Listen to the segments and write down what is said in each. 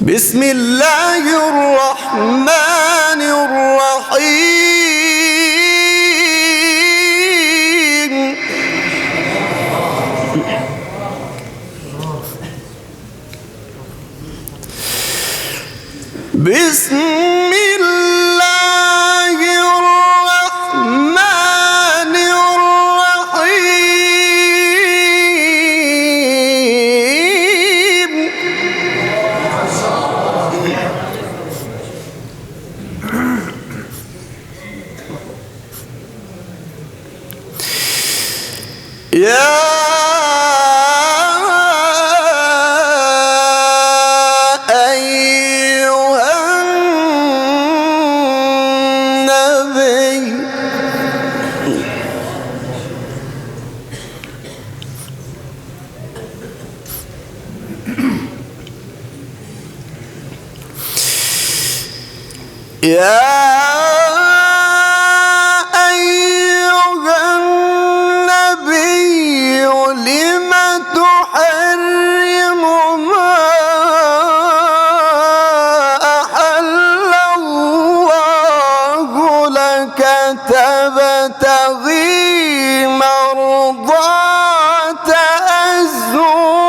بسم الله الرحمن الرحيم بسم الله الرحمن الرحيم يا أيها النبي لم تحرم ما أحل الله لك تبتغي مرضات أزواجك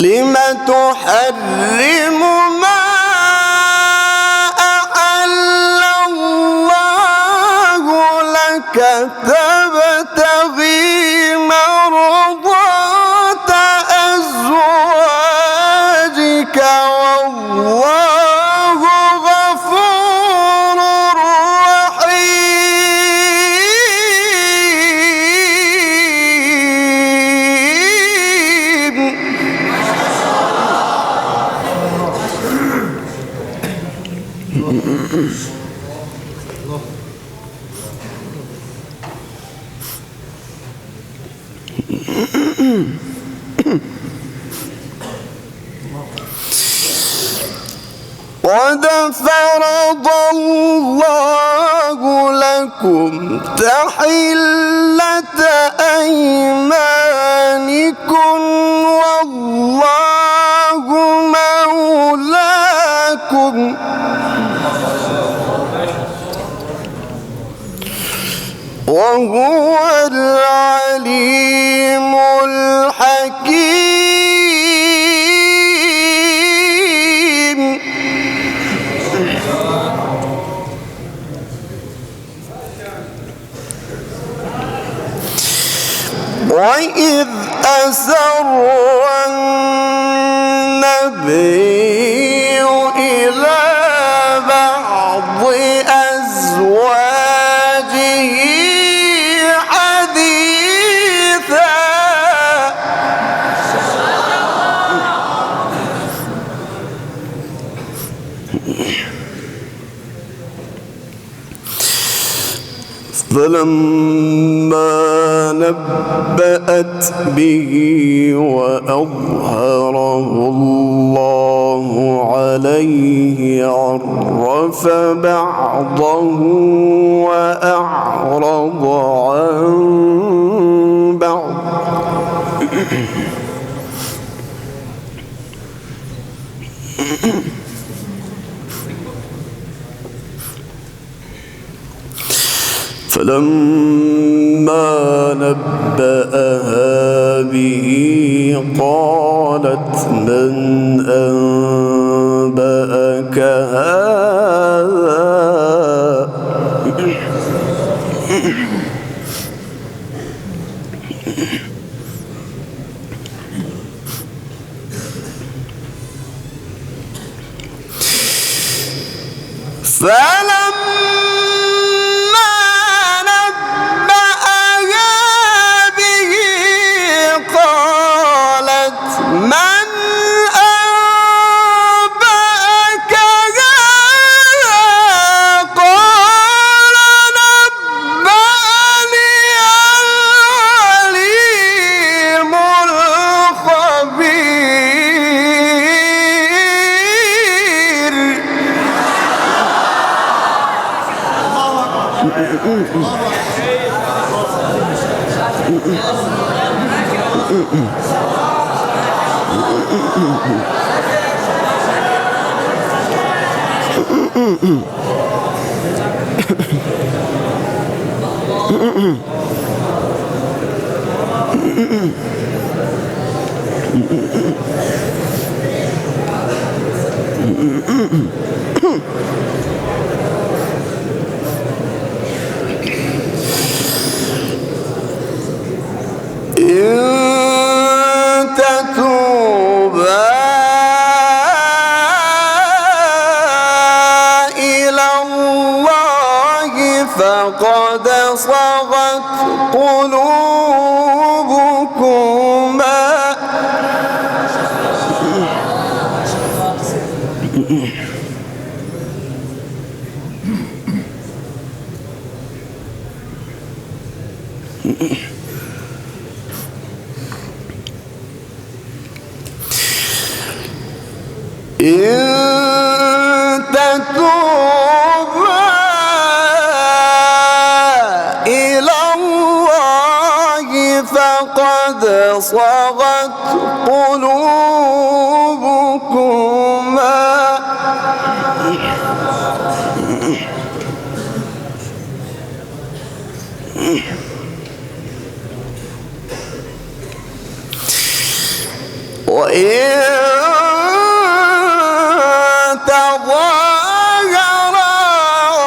لم تحرم ما أحل الله لك تبتغي مرضات أزواجك والله غفور رحيم قد فرض الله لكم تحلة أيمانكم والله مولاكم وهو العليم الحكيم وإذ أسر النبي إلى بعض أزواجه حديثا فلما نبأت به وأظهره الله عليه عرف بعضه وأعرض عن بعض فلما نبأها به قالت من أنبأك هذا فلما فقد صغت قلوبكما. إن تتوبا إلى الله فقد صغت قلوبكما. وإن تظاهر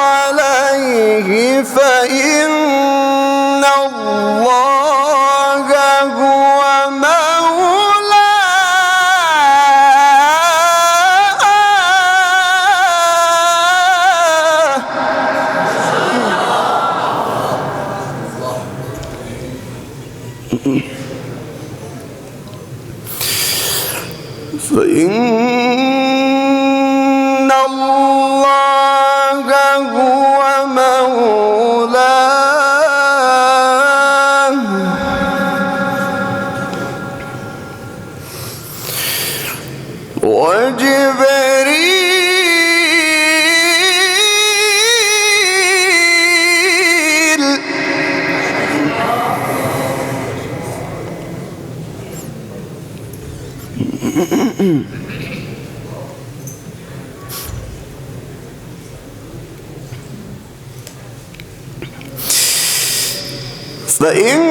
عليه فإن الله هو فإن الله هو مولاه وجبريل فإن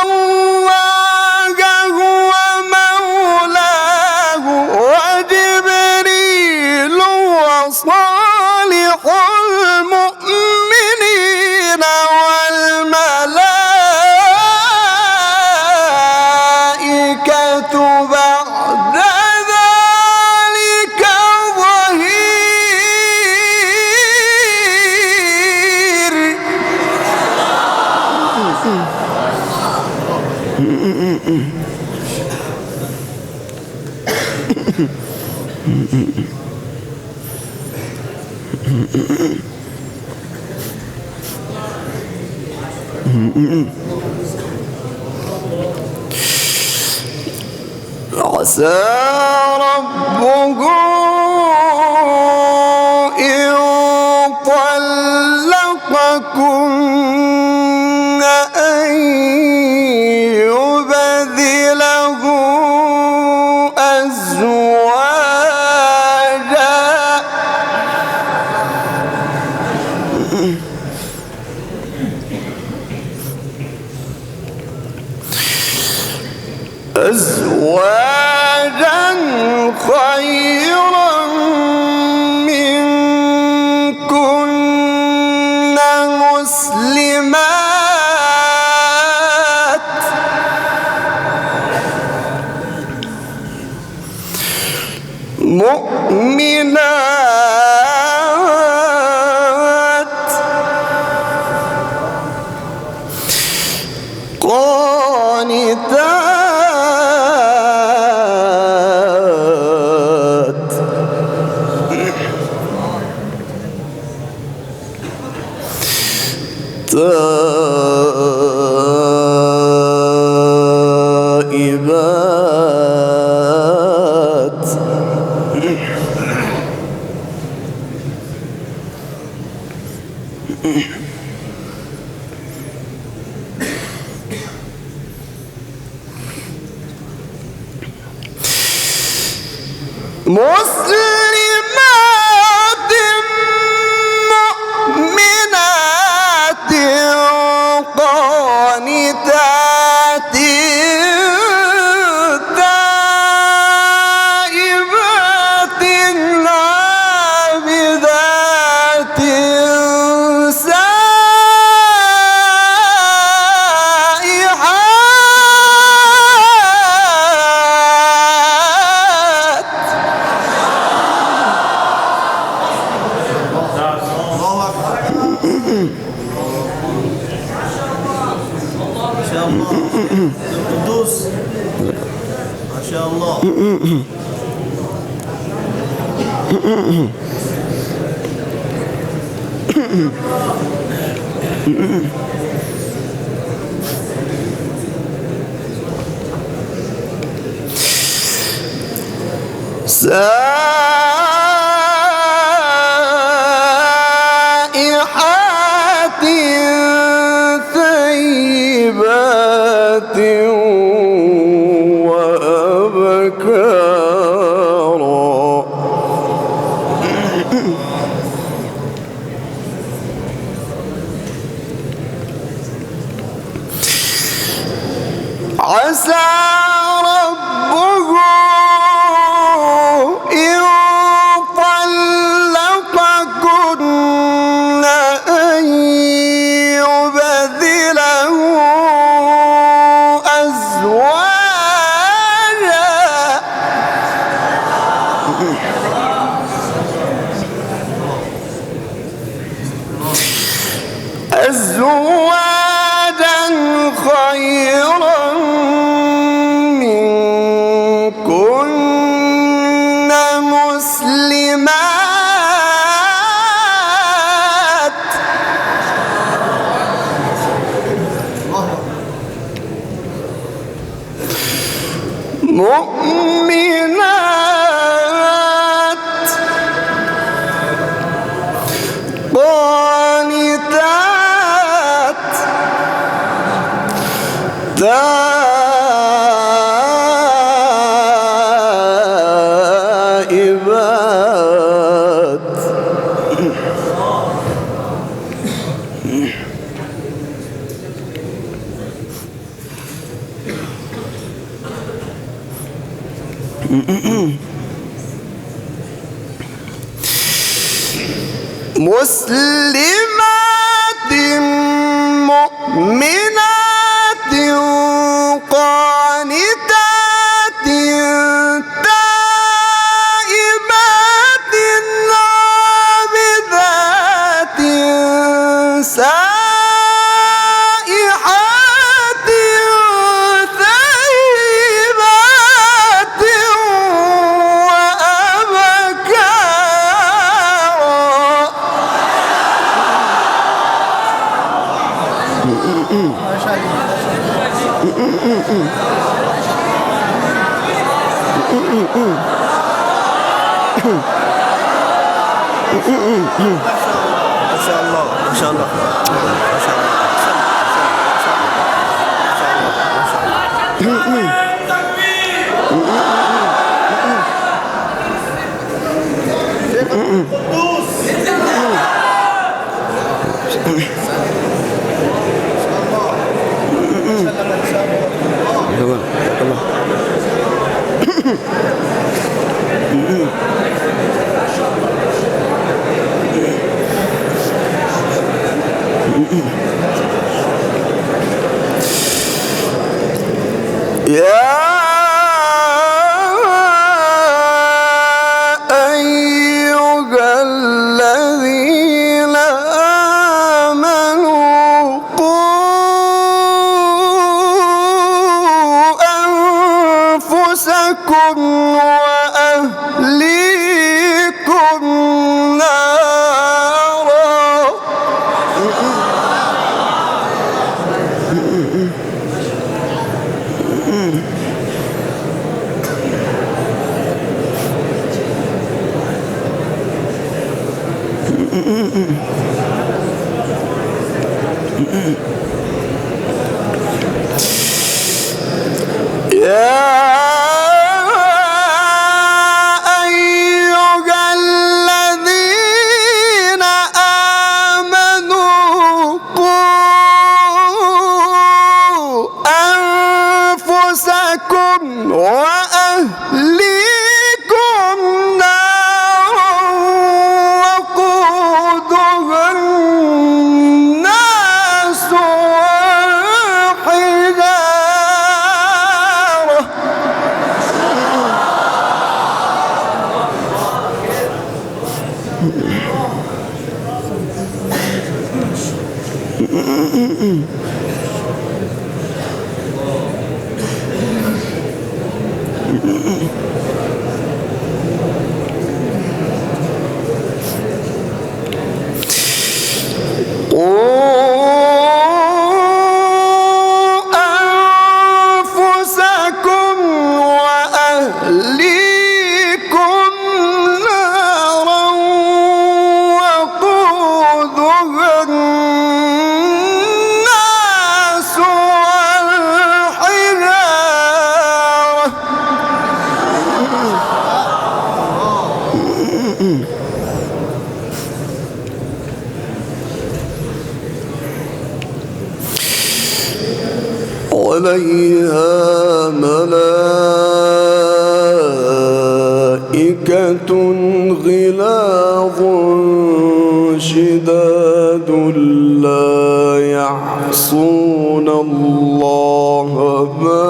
الله هو مولاه وجبريل وصالح المؤمنين والملائكة بعد ذلك ظهير. عسى ربه إن طلقكن أن يبدله أزواجا خيرا منكن مسلمات مؤمنات قانتات تائبات مسلمات مؤمنات قانتات تائبات عابدات القدوس ما شاء الله. سائحات ثيبات وأبكارا عسى ربه إن طلقكن أن يبدله أزواجا خيرا منكن مسلمات مؤمنات قانتات تائبات مسلمات مؤمنات قانتات تائبات عابدات سائحات ثيبات ما شاء الله ما شاء الله ما شاء الله. يا أيها الذين آمنوا قوا أنفسكم وأهليكم نارا يا أيها الذين آمنوا قوا أنفسكم وأهليكم نارا وقودها الناس والحجارة أنفسكم وأهليكم نارا وقودها الناس والحجارة عليها ملائكة غلاظ شداد لا يعصون الله ما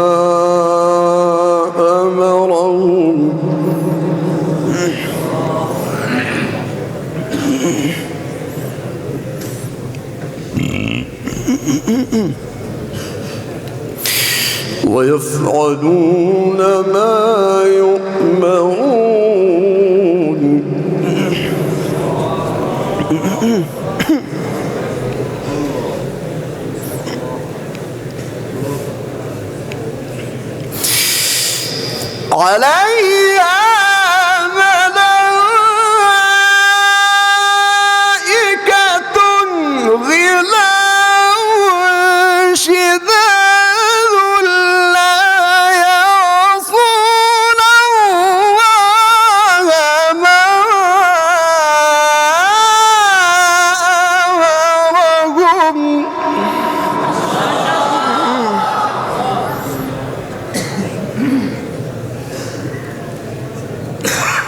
أمرهم ويفعلون ما يؤمرون عليها ملائكة غلاظ شداد لا يعصون الله ما أمرهم